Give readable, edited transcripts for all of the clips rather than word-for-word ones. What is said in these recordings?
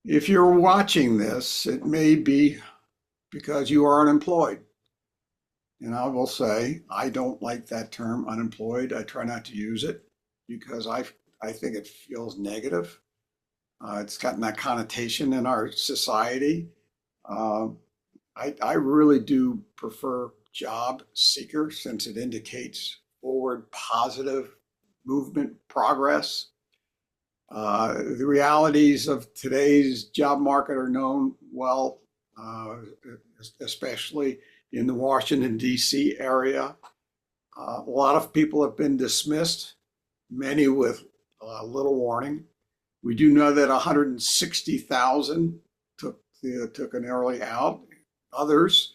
If you're watching this, it may be because you are unemployed. And I will say, I don't like that term unemployed. I try not to use it because I think it feels negative. It's gotten that connotation in our society. Uh, I really do prefer job seeker since it indicates forward positive movement, progress. The realities of today's job market are known well, uh, especially in the Washington, D.C. area. A lot of people have been dismissed, many with little warning. We do know that 160,000 took an early out. Others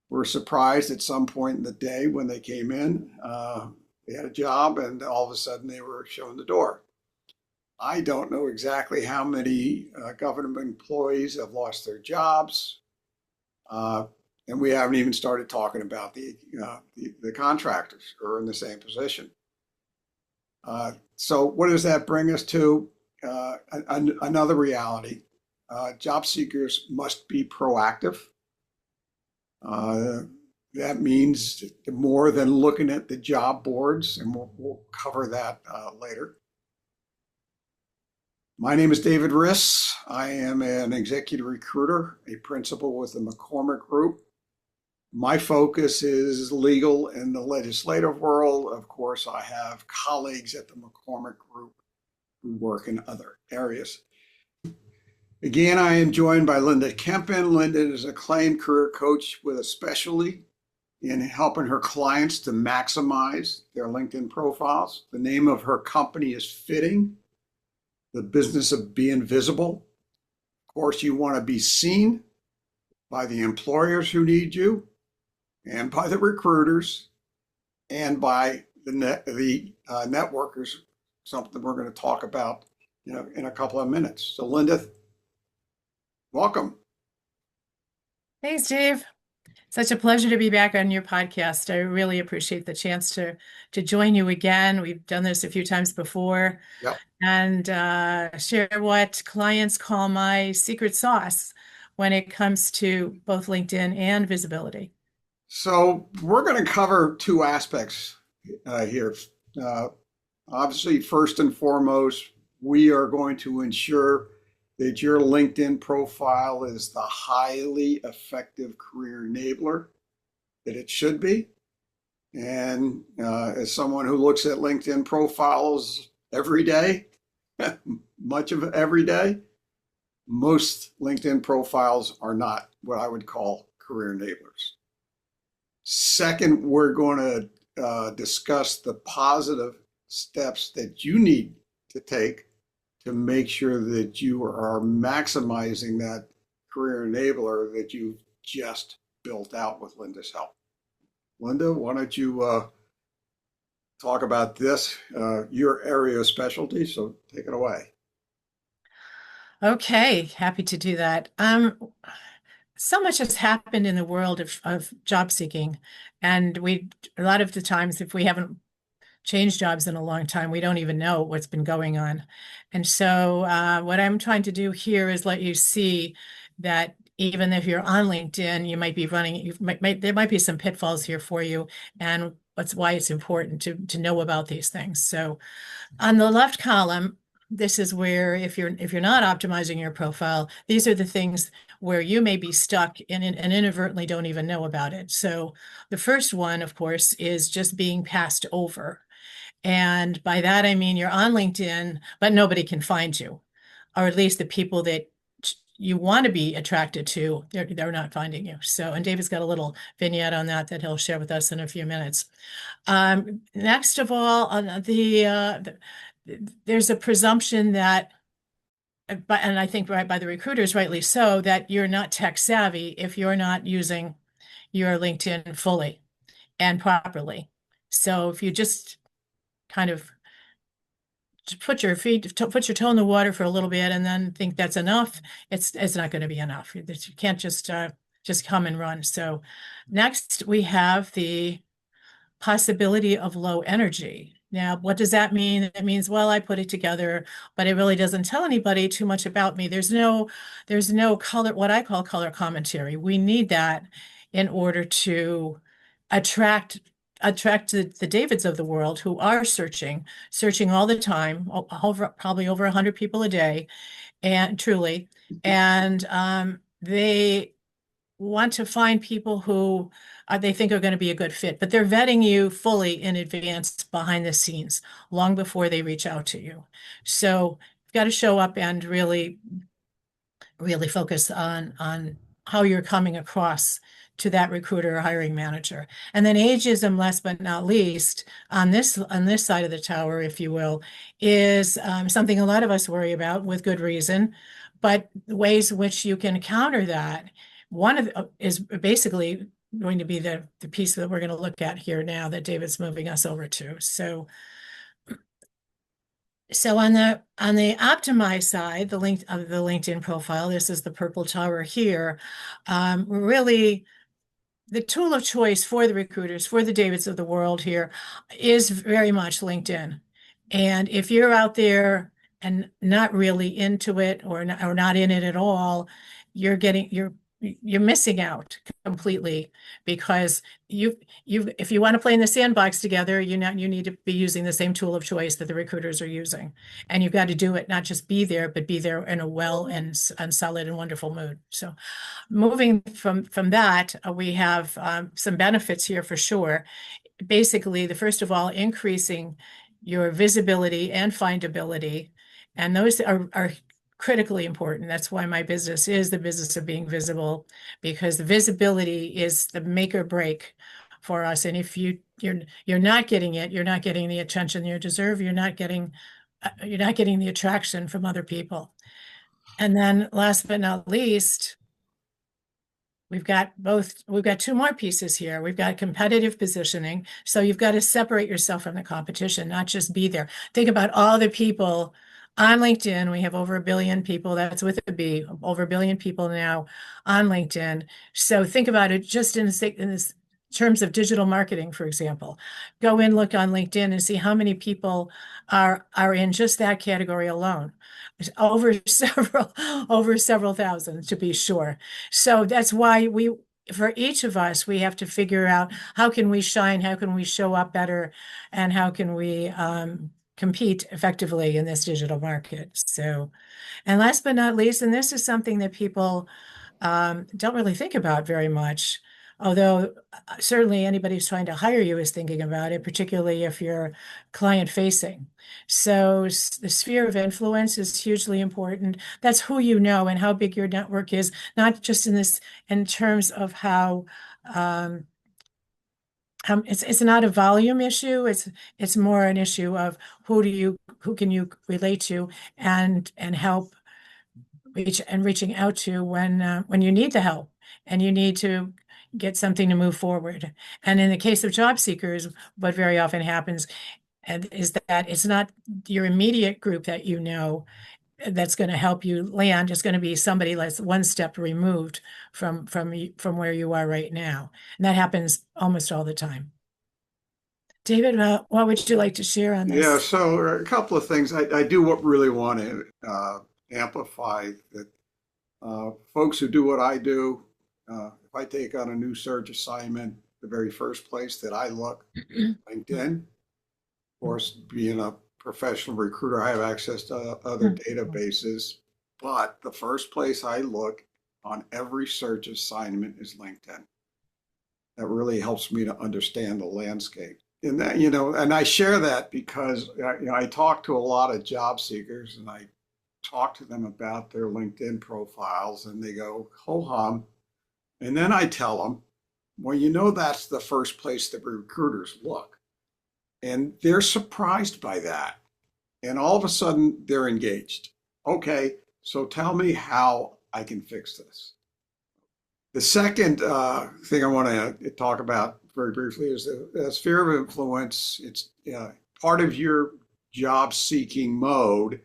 were surprised at some point in the day when they came in. They had a job, and all of a sudden they were shown the door. I don't know exactly how many government employees have lost their jobs, uh, and we haven't even started talking about the contractors who are in the same position. So, what does that bring us to? Another reality: job seekers must be proactive. Uh, that means more than looking at the job boards, and we'll cover that later. My name is David Riss. I am an executive recruiter, a principal with the McCormick Group. My focus is legal in the legislative world. Of course, I have colleagues at the McCormick Group who work in other areas. Again, I am joined by Linda Kempen. Linda is an acclaimed career coach with a specialty in helping her clients to maximize their LinkedIn profiles. The name of her company is Fitting, the business of being visible. Of course, you want to be seen by the employers who need you, and by the recruiters, and by the networkers. Something we're going to talk about, in a couple of minutes. So, Linda, welcome. Thanks, Dave. Such a pleasure to be back on your podcast. I really appreciate the chance to join you again. We've done this a few times before, Yep. and share what clients call my secret sauce when it comes to both LinkedIn and visibility. So, we're going to cover two aspects here. Uh, Obviously, first and foremost, we are going to ensure that your LinkedIn profile is the highly effective career enabler that it should be. And as someone who looks at LinkedIn profiles every day, much of every day, most LinkedIn profiles are not what I would call career enablers. Second, we're going to discuss the positive steps that you need to take to make sure that you are maximizing that career enabler that you've just built out with Linda's help. Linda, why don't you talk about this, your area of specialty? So take it away. Okay, happy to do that. So much has happened in the world of job seeking, and a lot of the times, if we haven't changed jobs in a long time, we don't even know what's been going on. And so what I'm trying to do here is let you see that even if you're on LinkedIn, you might be running, there might be some pitfalls here for you, and that's why it's important to know about these things. So on the left column, this is where if you're not optimizing your profile, these are the things where you may be stuck and inadvertently don't even know about it. So the first one, of course, is just being passed over. And by that, I mean you're on LinkedIn, but nobody can find you, or at least the people that you want to be attracted to, they're not finding you. So, and David's got a little vignette on that he'll share with us in a few minutes. Next of all, on there's a presumption that, and I think right by the recruiters, rightly so, that you're not tech savvy if you're not using your LinkedIn fully and properly. So if you just kind of put your toe in the water for a little bit and then think that's enough, it's not going to be enough. You can't just come and run. So next we have the possibility of low energy. Now, what does that mean? It means, well, I put it together, but it really doesn't tell anybody too much about me. There's no color, what I call color commentary. We need that in order to attract the Davids of the world who are searching all the time, probably over 100 people a day, and truly, and they want to find people who they think are going to be a good fit, but they're vetting you fully in advance behind the scenes, long before they reach out to you. So you've got to show up and really focus on how you're coming across to that recruiter or hiring manager. And then ageism, last but not least, on this side of the tower, if you will, is something a lot of us worry about with good reason. But the ways in which you can counter that, is basically going to be the piece that we're going to look at here now that David's moving us over to. So on the optimize side, the link of the LinkedIn profile, this is the purple tower here. Really, the tool of choice for the recruiters, for the Davids of the world here, is very much LinkedIn. And if you're out there and not really into it or not in it at all, you're missing out completely, because if you want to play in the sandbox together, you need to be using the same tool of choice that the recruiters are using, and you've got to do it, not just be there, but be there in a well and solid and wonderful mood. So moving from that, we have some benefits here for sure. Basically, the first of all, increasing your visibility and findability, and those are critically important. That's why my business is the business of being visible, because the visibility is the make or break for us. And if you're not getting it, you're not getting the attention you deserve. You're not getting the attraction from other people. And then last but not least, we've got two more pieces here. We've got competitive positioning. So you've got to separate yourself from the competition, not just be there. Think about all the people on LinkedIn. We have over 1 billion people, that's with a B, over 1 billion people now on LinkedIn. So think about it just in this terms of digital marketing, for example. Go in, look on LinkedIn and see how many people are in just that category alone. Over several thousand, to be sure. So that's why for each of us, we have to figure out how can we shine, how can we show up better, and how can we compete effectively in this digital market. So, and last but not least, and this is something that people don't really think about very much, although certainly anybody who's trying to hire you is thinking about it, particularly if you're client facing. So the sphere of influence is hugely important. That's who you know and how big your network is, not just in terms of how it's not a volume issue. It's more an issue of who can you relate to and help reaching out to when you need the help and you need to get something to move forward. And in the case of job seekers, what very often happens is that it's not your immediate group that you know that's going to help you land. It's going to be somebody that's one step removed from where you are right now. And that happens almost all the time. David, what would you like to share on this? Yeah, so a couple of things. I do really want to amplify that folks who do what I do, if I take on a new search assignment, the very first place that I look, LinkedIn. Of course, being a professional recruiter, I have access to other databases, but the first place I look on every search assignment is LinkedIn. That really helps me to understand the landscape. And that, and I share that because I talk to a lot of job seekers and I talk to them about their LinkedIn profiles and they go, ho hum. And then I tell them, well, that's the first place that recruiters look. And they're surprised by that. And all of a sudden they're engaged. Okay, so tell me how I can fix this. The second thing I want to talk about very briefly is the sphere of influence. It's part of your job seeking mode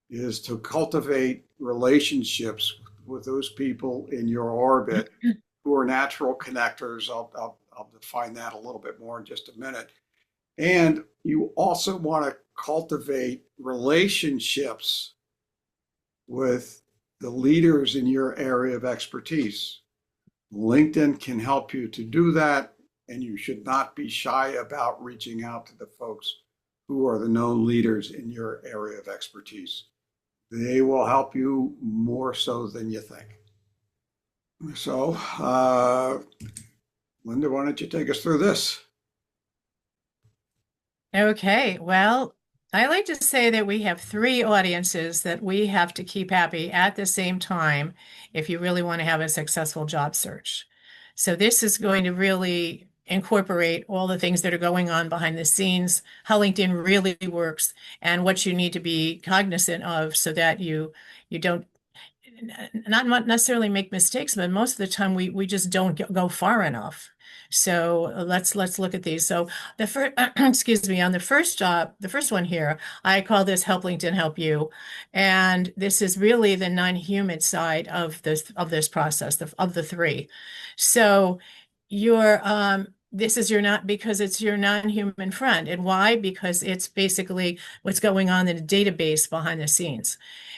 is to cultivate relationships with those people in your orbit who are natural connectors. I'll define that a little bit more in just a minute. And you also want to cultivate relationships with the leaders in your area of expertise. LinkedIn can help you to do that, and you should not be shy about reaching out to the folks who are the known leaders in your area of expertise. They will help you more so than you think. So, Linda, why don't you take us through this? Okay, well, I like to say that we have three audiences that we have to keep happy at the same time if you really want to have a successful job search. So this is going to really incorporate all the things that are going on behind the scenes, how LinkedIn really works, and what you need to be cognizant of so that you don't not necessarily make mistakes, but most of the time we just don't go far enough. So let's look at these. So the first, excuse me, on the first job, the first one here, I call this Help LinkedIn Help You, and this is really the non-human side of this process of the three. So your this is your not because it's your non-human friend. And why? Because it's basically what's going on in the database behind the scenes.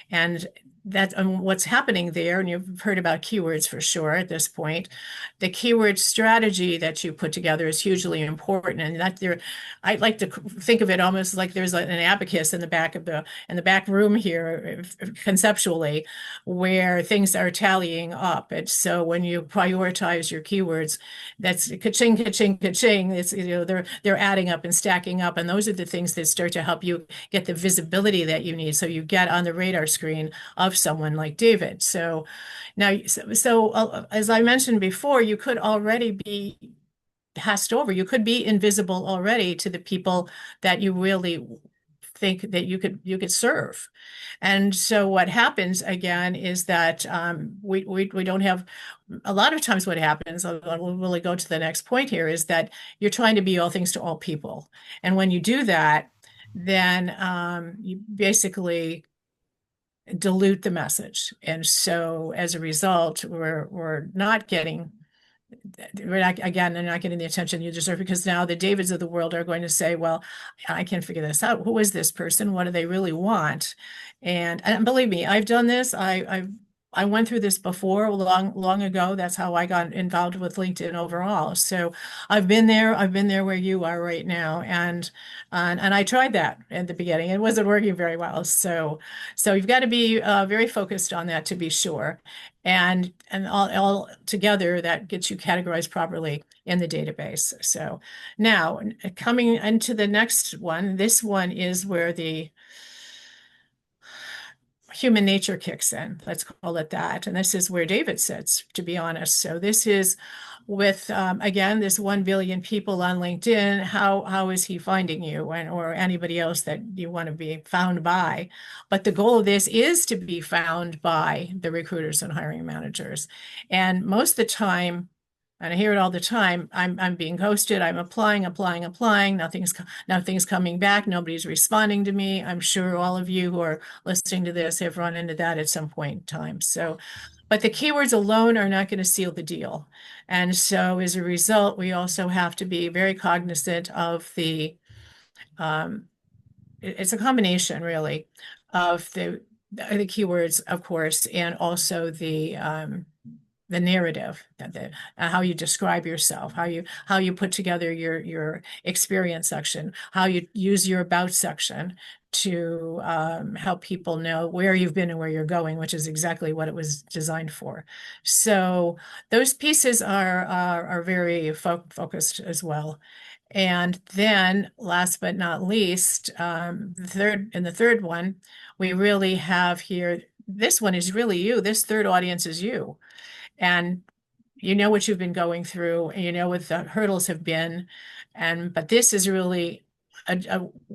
And that's what's happening there. And you've heard about keywords for sure at this point. The keyword strategy that you put together is hugely important. And that there, I like to think of it almost like there's an abacus in the back of in the back room here, conceptually, where things are tallying up. And so when you prioritize your keywords, that's ka-ching, ka-ching, ka-ching. It's, they're adding up and stacking up. And those are the things that start to help you get the visibility that you need. So you get on the radar screen of someone like David. So now, as I mentioned before, you could already be passed over. You could be invisible already to the people that you really think that you could serve. And so what happens again is that we don't have a lot of times what happens, I'll really go to the next point here, is that you're trying to be all things to all people. And when you do that, then you basically dilute the message. And so as a result, we're not getting they're not getting the attention you deserve, because now the Davids of the world are going to say, well, I can't figure this out. Who is this person? What do they really want? And believe me, I've done this. I went through this before long ago. That's how I got involved with LinkedIn overall. So I've been there. I've been there where you are right now. And I tried that at the beginning. It wasn't working very well. So you've got to be very focused on that to be sure. And all together that gets you categorized properly in the database. So now coming into the next one, this one is where the human nature kicks in, let's call it that. And this is where David sits, to be honest. So this is with, again, this 1 billion people on LinkedIn. How is he finding you, or anybody else that you want to be found by? But the goal of this is to be found by the recruiters and hiring managers. And most of the time, and I hear it all the time, I'm being ghosted. I'm applying. Nothing's coming back. Nobody's responding to me. I'm sure all of you who are listening to this have run into that at some point in time. So, but the keywords alone are not going to seal the deal. And so as a result, we also have to be very cognizant of it's a combination really of the keywords, of course, and also the narrative, how you describe yourself, how you put together your experience section, how you use your about section to help people know where you've been and where you're going, which is exactly what it was designed for. So those pieces are very focused as well. And then last but not least, the third one, we really have here, this one is really you. This third audience is you. And you know what you've been going through, and you know what the hurdles have been. But this is really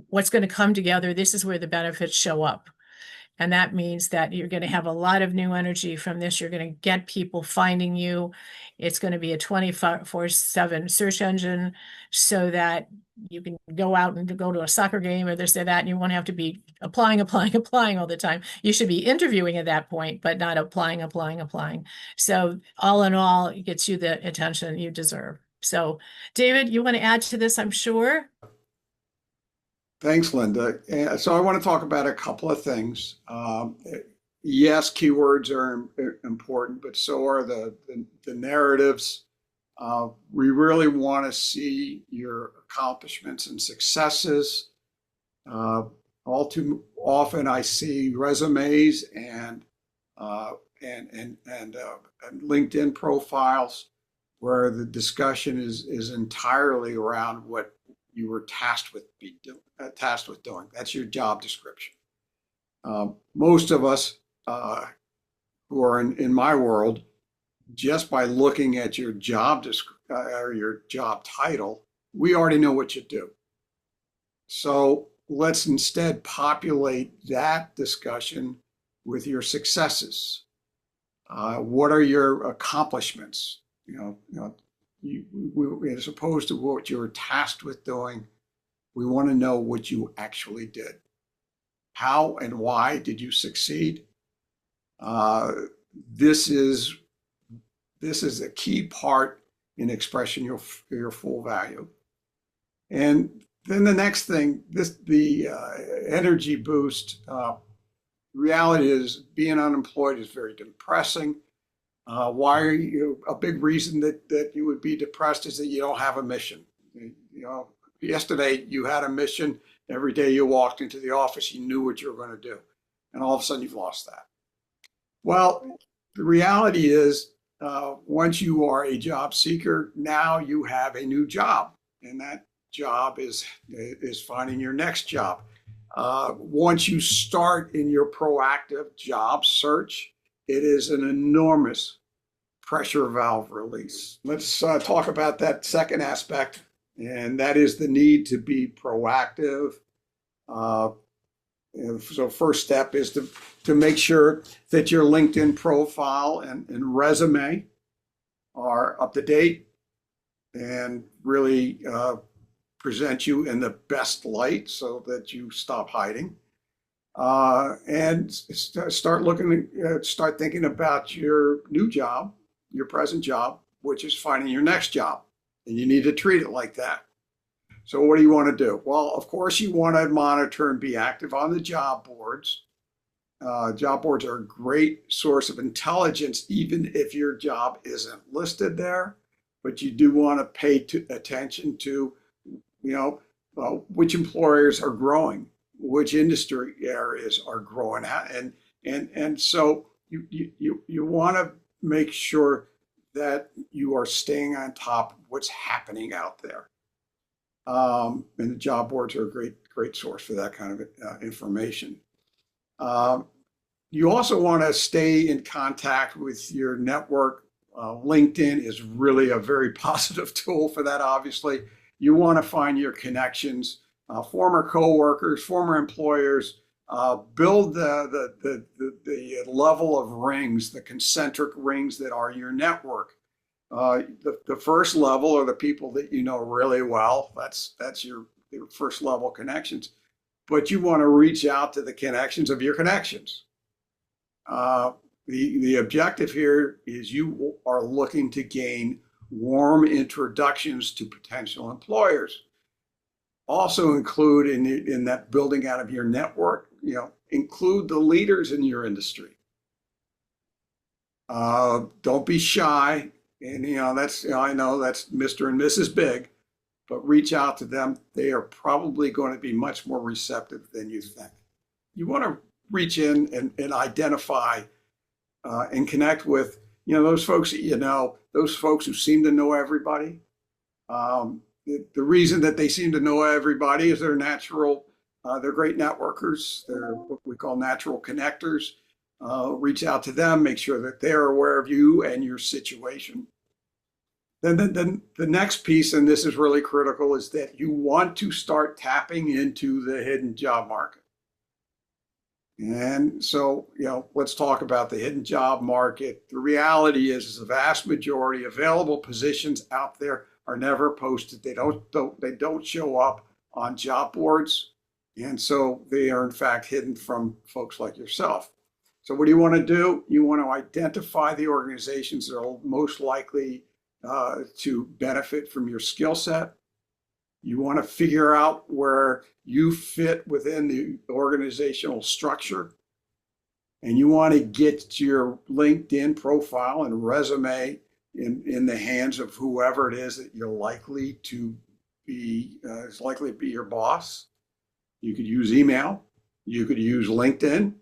what's going to come together. This is where the benefits show up. And that means that you're going to have a lot of new energy from this. You're going to get people finding you. It's going to be a 24/7 search engine so that you can go out and go to a soccer game or this or that, and you won't have to be applying all the time. You should be interviewing at that point, but not applying. So all in all, it gets you the attention you deserve. So David, you want to add to this, I'm sure? Thanks, Linda. So I want to talk about a couple of things. Yes, keywords are important, but so are the narratives. We really want to see your accomplishments and successes. Uh, all too often, I see resumes and LinkedIn profiles where the discussion is entirely around what you were tasked with doing. That's your job description. Most of us who are in my world, just by looking at your or your job title, we already know what you do. So let's instead populate that discussion with your successes. What are your accomplishments? As opposed to what you're tasked with doing, we want to know what you actually did. How and why did you succeed? This is a key part in expressing your full value. And then the next thing, the energy boost. Reality is being unemployed is very depressing. Why are you? A big reason that you would be depressed is that you don't have a mission. Yesterday you had a mission. Every day you walked into the office, you knew what you were going to do, and all of a sudden you've lost that. Well, the reality is, once you are a job seeker, now you have a new job, and that job is finding your next job. Once you start in your proactive job search, it is an enormous pressure valve release. Let's talk about that second aspect, and that is the need to be proactive. So first step is to make sure that your LinkedIn profile and resume are up to date and really present you in the best light so that you stop hiding. And start thinking about your new job, your present job, which is finding your next job. And you need to treat it like that. So what do you want to do? Well, of course, you want to monitor and be active on the job boards. Job boards are a great source of intelligence, even if your job isn't listed there. But you do want to pay attention to, which employers are growing, which industry areas are growing at, and so you want to make sure that you are staying on top of what's happening out there. And the job boards are a great source for that kind of information. You also want to stay in contact with your network. LinkedIn is really a very positive tool for that, obviously. You want to find your connections, former coworkers, former employers, build the level of rings, the concentric rings that are your network. The first level are the people that you know really well. That's your first level connections. But you want to reach out to the connections of your connections. The objective here is you are looking to gain warm introductions to potential employers. Also include in that building out of your network, include the leaders in your industry. Don't be shy. And I know that's Mr. and Mrs. Big, but reach out to them. They are probably going to be much more receptive than you think. You want to reach in and identify and connect with those folks that those folks who seem to know everybody. The reason that they seem to know everybody is they're great networkers. They're what we call natural connectors. Reach out to them, make sure that they're aware of you and your situation. Then the next piece, and this is really critical, is that you want to start tapping into the hidden job market. And so, let's talk about the hidden job market. The reality is the vast majority of available positions out there are never posted. They don't show up on job boards. And so they are in fact hidden from folks like yourself. So what do you want to do? You want to identify the organizations that are most likely to benefit from your skill set. You want to figure out where you fit within the organizational structure. And you want to get your LinkedIn profile and resume in the hands of whoever it is that you're likely to be, is likely to be your boss. You could use email. You could use LinkedIn.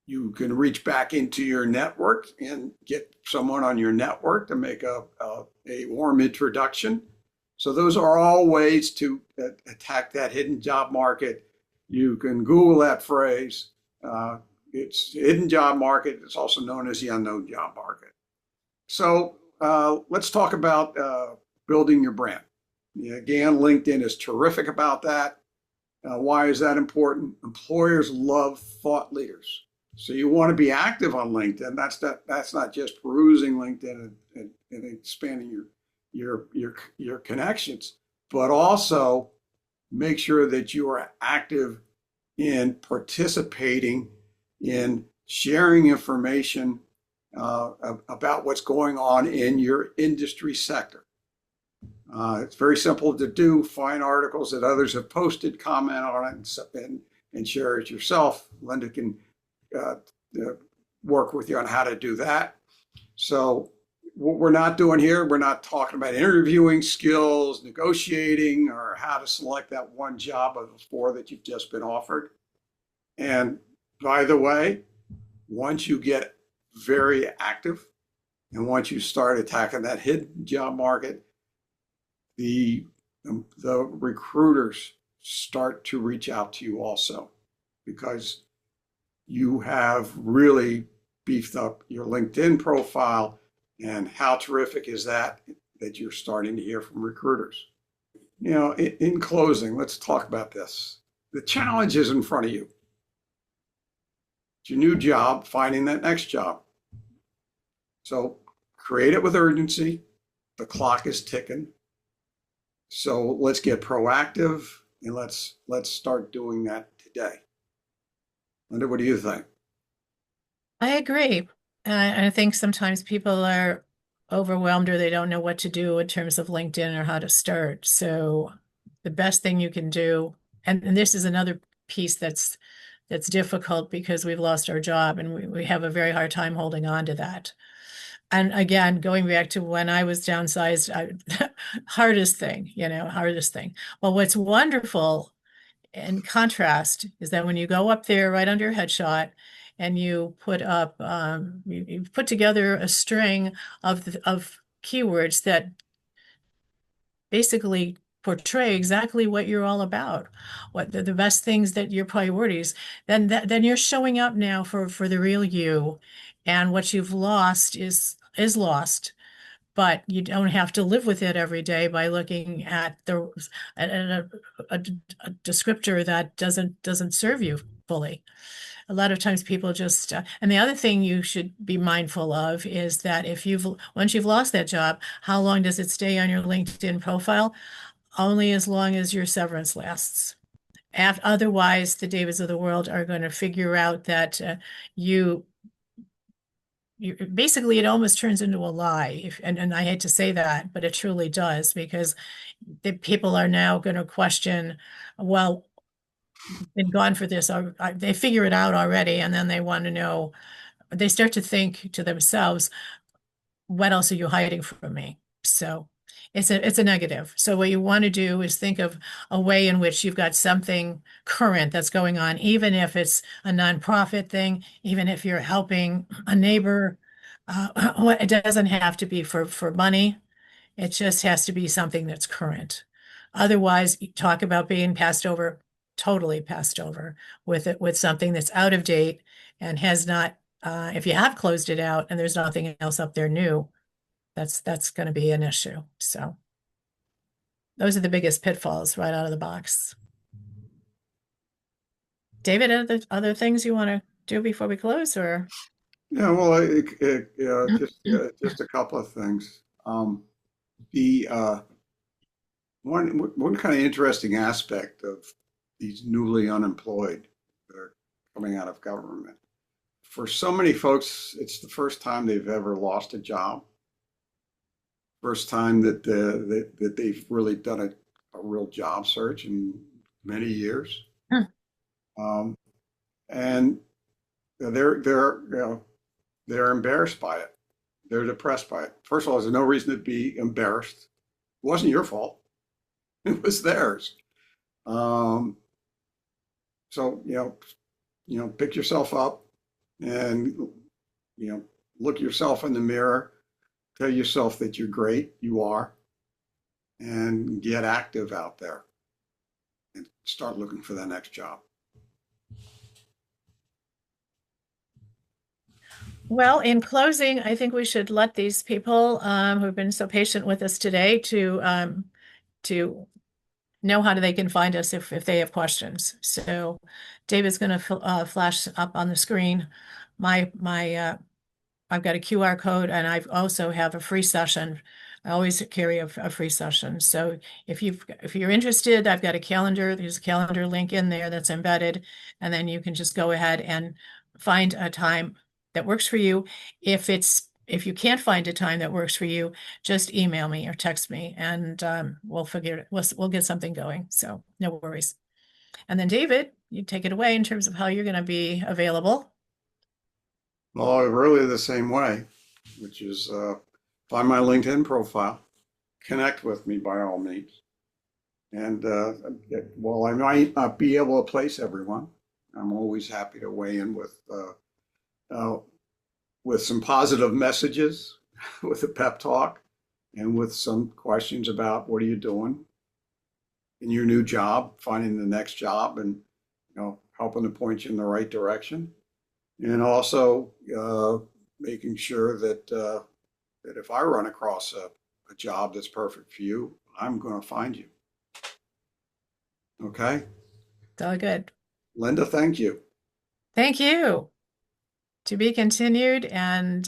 You can reach back into your network and get someone on your network to make a warm introduction. So those are all ways to attack that hidden job market. You can Google that phrase. It's hidden job market. It's also known as the unknown job market. So let's talk about building your brand. Again, LinkedIn is terrific about that. Why is that important? Employers love thought leaders. So you want to be active on LinkedIn. That's not just perusing LinkedIn and expanding your connections, but also make sure that you are active in participating in sharing information about what's going on in your industry sector. It's very simple to do. Find articles that others have posted, comment on it, and share it yourself. Linda can work with you on how to do that. So what we're not doing here, we're not talking about interviewing skills, negotiating, or how to select that one job of the 4 that you've just been offered. And by the way, once you get very active and once you start attacking that hidden job market, the recruiters start to reach out to you also, because you have really beefed up your LinkedIn profile. And how terrific is that you're starting to hear from recruiters? In closing, let's talk about this. The challenge is in front of you. It's your new job, finding that next job. So create it with urgency. The clock is ticking. So let's get proactive and let's start doing that today. Linda, what do you think? I agree. I think sometimes people are overwhelmed or they don't know what to do in terms of LinkedIn or how to start. So the best thing you can do, and this is another piece that's difficult because we've lost our job and we have a very hard time holding on to that. And again, going back to when I was downsized, hardest thing. Well, what's wonderful in contrast is that when you go up there right under your headshot and you put up, you put together a string of keywords that basically portray exactly what you're all about, what the best things that your priorities, then you're showing up now for the real you, and what you've lost is lost. But you don't have to live with it every day by looking at a descriptor that doesn't serve you fully. A lot of times people just, and the other thing you should be mindful of is that once you've lost that job, how long does it stay on your LinkedIn profile? Only as long as your severance lasts. Otherwise, the Davids of the world are going to figure out that you basically, it almost turns into a lie. And I hate to say that, but it truly does, because the people are now going to question, well, been gone for this, or they figure it out already, and then they want to know, they start to think to themselves, what else are you hiding from me? So it's a negative. So what you want to do is think of a way in which you've got something current that's going on, even if it's a nonprofit thing, even if you're helping a neighbor. It doesn't have to be for money. It just has to be something that's current. Otherwise, you talk about being passed over, totally passed over with something that's out of date and has not, if you have closed it out and there's nothing else up there new, that's going to be an issue. So those are the biggest pitfalls right out of the box. David, other things you want to do before we close, or? Yeah, well, just a couple of things. The one kind of interesting aspect of these newly unemployed that are coming out of government, for so many folks, it's the first time they've ever lost a job. First time that they've really done a real job search in many years. Hmm. And they're embarrassed by it. They're depressed by it. First of all, there's no reason to be embarrassed. It wasn't your fault. It was theirs. So pick yourself up and look yourself in the mirror. Tell yourself that you're great. You are, and get active out there and start looking for the next job. Well, in closing, I think we should let these people who've been so patient with us today to know how they can find us if they have questions. So David's going to flash up on the screen my I've got a QR code, and I also have a free session. I always carry a free session. So if you're interested, I've got a calendar. There's a calendar link in there that's embedded, and then you can just go ahead and find a time that works for you. If you can't find a time that works for you, just email me or text me, and we'll figure it. We'll get something going. So no worries. And then David, you take it away in terms of how you're going to be available. Well, really the same way, which is find my LinkedIn profile, connect with me by all means. And while I might not be able to place everyone, I'm always happy to weigh in with some positive messages, with a pep talk, and with some questions about what are you doing in your new job, finding the next job, and helping to point you in the right direction. And also making sure that if I run across a job that's perfect for you, I'm going to find you. Okay? It's all good. Linda, thank you. Thank you. To be continued, and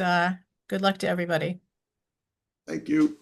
good luck to everybody. Thank you.